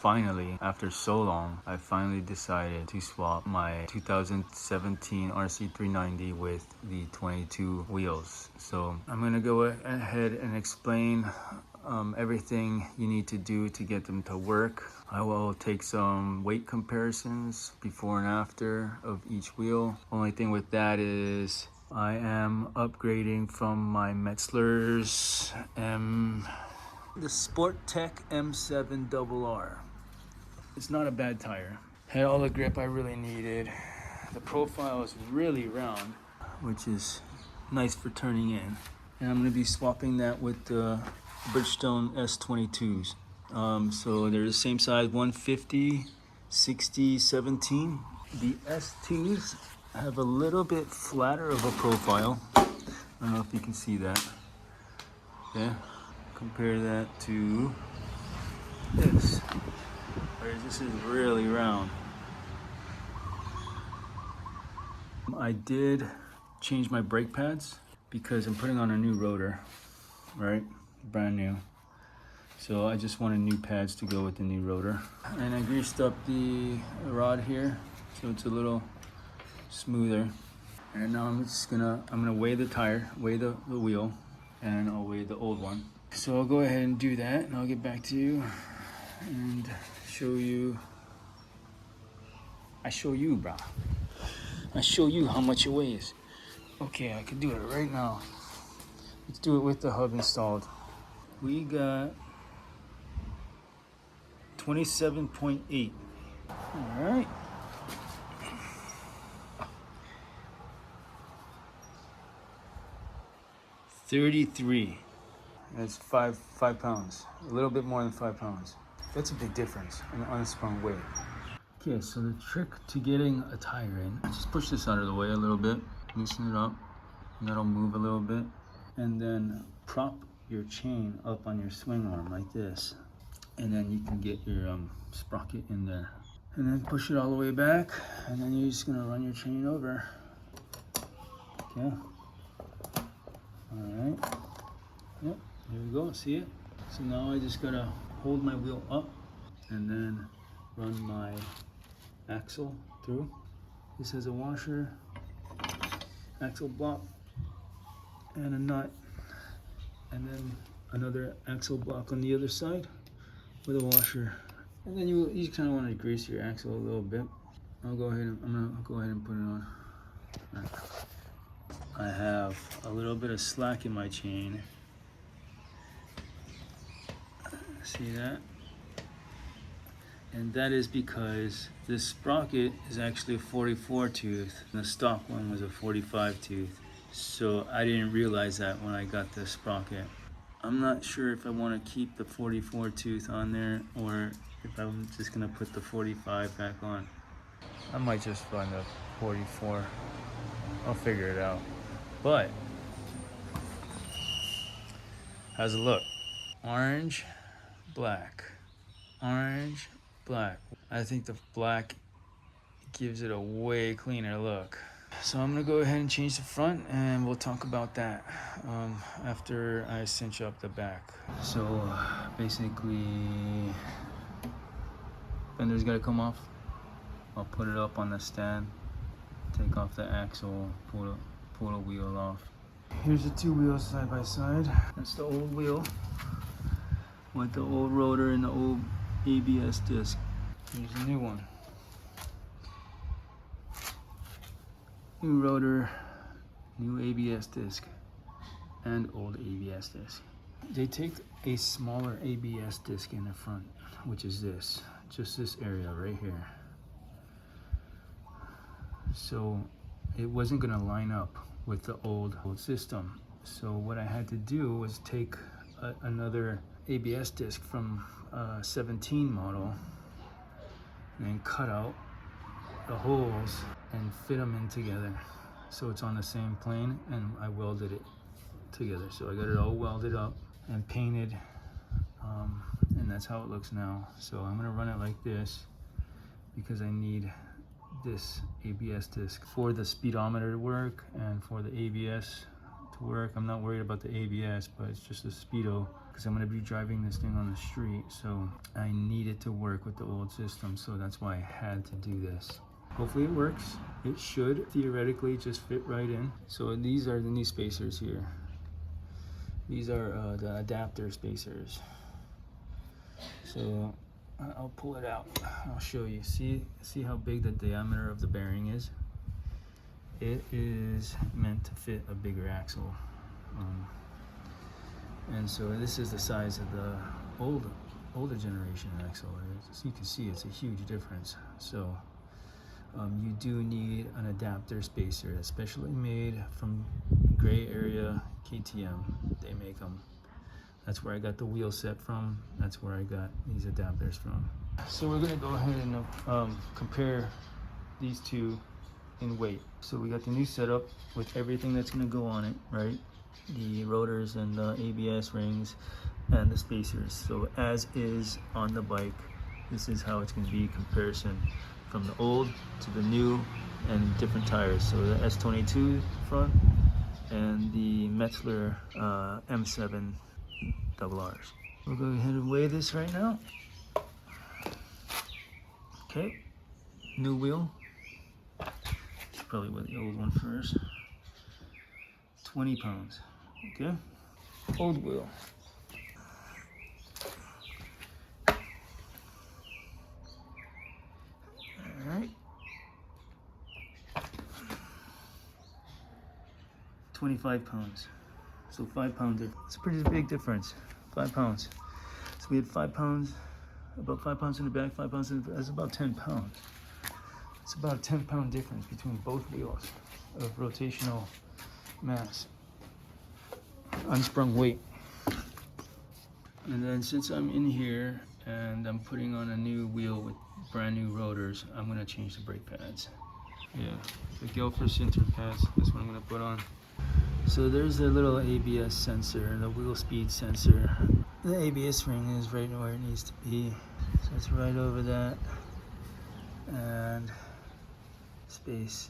Finally, after so long, I finally decided to swap my 2017 RC 390 with the 22 wheels. So I'm gonna go ahead and explain everything you need to do to get them to work. I will take some weight comparisons before and after of each wheel. Only thing with that is I am upgrading from my Metzler's the Sport Tech M7RR. It's not a bad tire. Had all the grip I really needed. The profile is really round, which is nice for turning in. And I'm gonna be swapping that with the Bridgestone S22s. So they're the same size, 150, 60, 17. The S2s have a little bit flatter of a profile. I don't know if you can see that. Yeah. Compare that to this. Whereas this is really round. I did change my brake pads because I'm putting on a new rotor, right? Brand new. So I just wanted new pads to go with the new rotor. And I greased up the rod here so it's a little smoother. And now I'm gonna weigh the tire, weigh the wheel, and I'll weigh the old one. So I'll go ahead and do that and I'll get back to you and show you. I show you, brah. I show you how much it weighs. Okay, I can do it right now. Let's do it with the hub installed. We got 27.8. All right. $33. That's five pounds. A little bit more than 5 pounds. That's a big difference in unsprung weight. Okay, so the trick to getting a tire in, just push this out of the way a little bit, loosen it up, and that'll move a little bit. And then prop your chain up on your swing arm like this. And then you can get your sprocket in there. And then push it all the way back, and then you're just gonna run your chain over. Okay. All right. Yep, there we go, see it? So now I just gotta hold my wheel up and then run my axle through. This has a washer, axle block, and a nut, and then another axle block on the other side with a washer. And then you kind of want to grease your axle a little bit. I'm gonna go ahead and put it on. Right. I have a little bit of slack in my chain. See that? And that is because this sprocket is actually a 44 tooth and the stock one was a 45 tooth. So I didn't realize that when I got the sprocket. I'm not sure if I want to keep the 44 tooth on there or if I'm just gonna put the 45 back on. I might just run the 44. I'll figure it out. But how's it look? Orange, black, orange, black. I think the black gives it a way cleaner look. So I'm gonna go ahead and change the front and we'll talk about that after I cinch up the back. So basically, fender's gotta come off. I'll put it up on the stand, take off the axle, pull the wheel off. Here's the two wheels side by side. That's the old wheel with the old rotor and the old ABS disc. Here's the new one. New rotor, new ABS disc, and old ABS disc. They take a smaller ABS disc in the front, which is this, just this area right here. So it wasn't gonna line up with the old system. So what I had to do was take another ABS disc from a 17 model and then cut out the holes and fit them in together. So it's on the same plane and I welded it together. So I got it all welded up and painted and that's how it looks now. So I'm gonna run it like this because I need this ABS disc for the speedometer to work and for the ABS to to work. I'm not worried about the ABS, but it's just the speedo because I'm going to be driving this thing on the street. So I need it to work with the old system. So that's why I had to do this. Hopefully it works. It should theoretically just fit right in. So these are the new spacers here. These are the adapter spacers. So I'll pull it out. I'll show you. See how big the diameter of the bearing is? It is meant to fit a bigger axle. And so this is the size of the older generation axle. As you can see, it's a huge difference. So you do need an adapter spacer that's specially made from gray area KTM. They make them. That's where I got the wheel set from. That's where I got these adapters from. So we're gonna go ahead and compare these two in weight. So we got the new setup with everything that's gonna go on it, right? The rotors and the ABS rings and the spacers. So as is on the bike, this is how it's gonna be comparison from the old to the new and different tires. So the S22 front and the Metzler M7 RRs. We'll go ahead and weigh this right now. Okay, new wheel. Should probably weigh the old one first. 20 pounds, okay? Old wheel. All right. 25 pounds. So 5 pounds. It's a pretty big difference. 5 pounds. So we had 5 pounds, about 5 pounds in the back, 5 pounds in the, that's about 10 pounds. It's about a 10-pound difference between both wheels of rotational mass, unsprung weight. And then since I'm in here and I'm putting on a new wheel with brand new rotors, I'm gonna change the brake pads. Yeah, the Gelfer Sinter pads, that's what I'm gonna put on. So there's a little ABS sensor, the wheel speed sensor. The ABS ring is right where it needs to be. So it's right over that. And space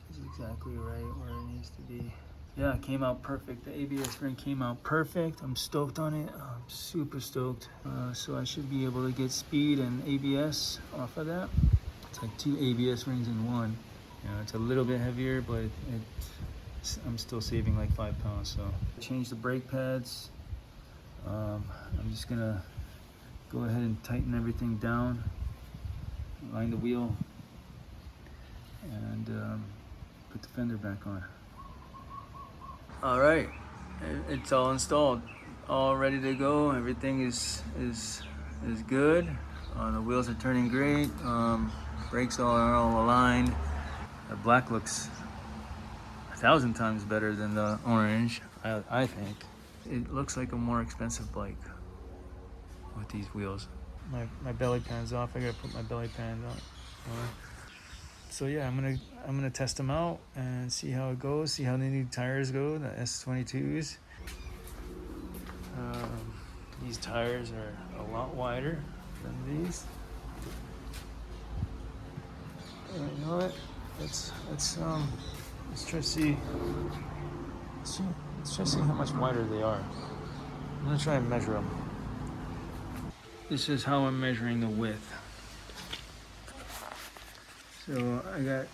is exactly right where it needs to be. Yeah, it came out perfect. The ABS ring came out perfect. I'm stoked on it. I'm super stoked. So I should be able to get speed and ABS off of that. It's like 2 ABS rings in one. You know, it's a little bit heavier, but I'm still saving like 5 pounds. So change the brake pads. I'm just gonna go ahead and tighten everything down, line the wheel, and put the fender back on. All right, it's all installed, all ready to go. Everything is good. The wheels are turning great. Brakes are all aligned. The black looks 1,000 times better than the orange, I think. It looks like a more expensive bike with these wheels. My belly pan's off. I gotta put my belly pan on. So yeah, I'm gonna test them out and see how it goes. See how the new tires go. The S22s. These tires are a lot wider than these. You know what? Let's try to see. Let's try to see how much wider they are. I'm gonna try and measure them. This is how I'm measuring the width. So I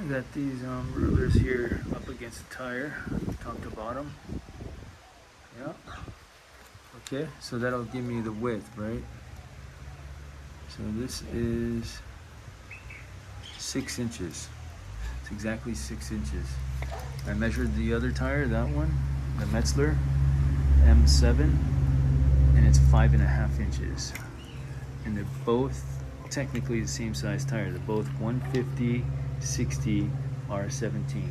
got these rulers here up against the tire, top to bottom. Yeah. Okay, so that'll give me the width, right? So this is 6 inches. It's exactly 6 inches. I measured the other tire, that one, the Metzler M7, and it's 5.5 inches. And they're both technically the same size tire. They're both 150/60 R17.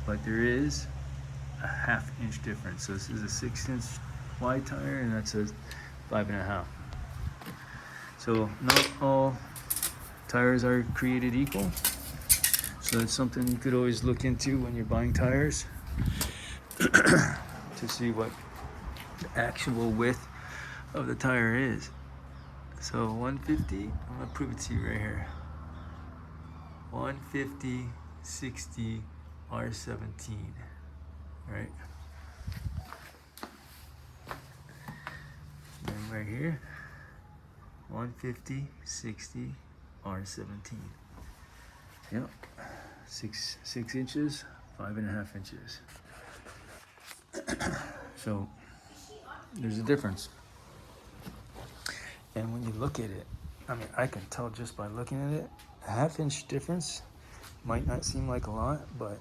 But there is a 1/2 inch difference. So this is a 6-inch wide tire and that's a 5.5. So not all tires are created equal. So that's something you could always look into when you're buying tires to see what the actual width of the tire is. So 150, I'm gonna prove it to you right here. 150/60 R17, right? And right here, 150, 60, R17. Yep, 6 inches, 5.5 inches. So there's a difference. And when you look at it, I mean, I can tell just by looking at it, a 1/2 inch difference might not seem like a lot, but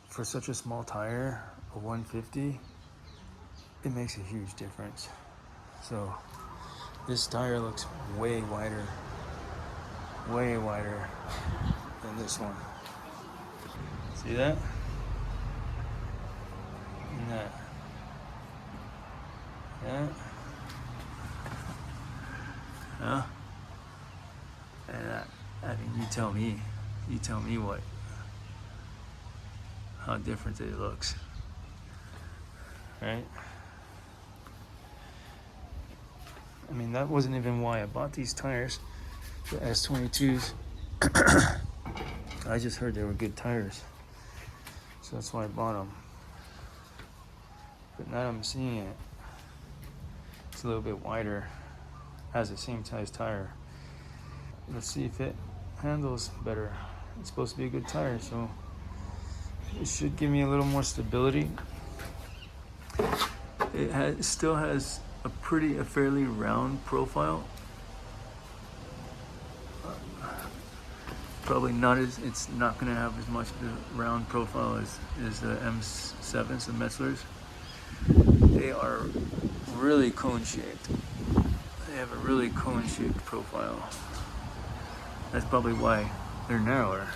for such a small tire, a 150, it makes a huge difference. So this tire looks way wider than this one. See that? And that. Yeah. Huh? And that. I mean, you tell me how different it looks, right? I mean, that wasn't even why I bought these tires, the S22s. I just heard they were good tires, so that's why I bought them. But now I'm seeing it, it's a little bit wider, has the same size tire. Let's see if it handles better. It's supposed to be a good tire, so it should give me a little more stability. It still has a fairly round profile. Probably not it's not going to have as much of a round profile as the M7s, the Metzlers. They are really cone-shaped. They have a really cone-shaped profile. That's probably why they're narrower.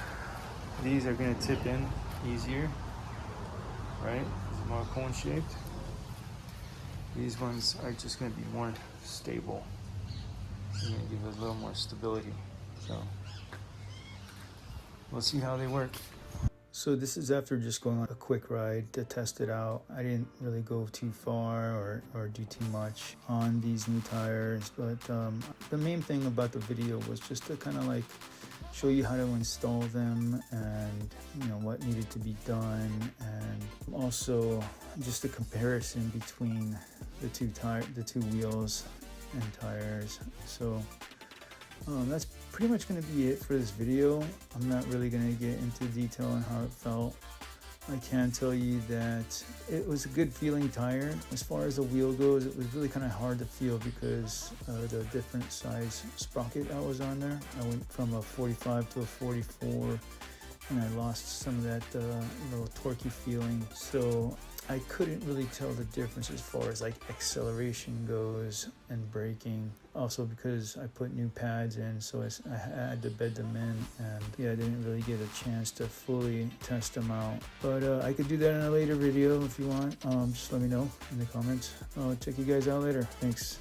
These are going to tip in easier, right? It's more cone-shaped. These ones are just going to be more stable. They're going to give us a little more stability. So we'll see how they work. So this is after just going on a quick ride to test it out. I didn't really go too far or do too much on these new tires, but the main thing about the video was just to kind of like show you how to install them and what needed to be done, and also just a comparison between the two wheels and tires. So that's pretty much going to be it for this video. I'm not really going to get into detail on how it felt. I can tell you that it was a good feeling tire. As far as the wheel goes, it was really kind of hard to feel because the different size sprocket I was on there. I went from a 45 to a 44, and I lost some of that little torquey feeling. So I couldn't really tell the difference as far as like acceleration goes and braking. Also because I put new pads in, so I had to bed them in, and yeah, I didn't really get a chance to fully test them out. But I could do that in a later video if you want. Just let me know in the comments. I'll check you guys out later. Thanks.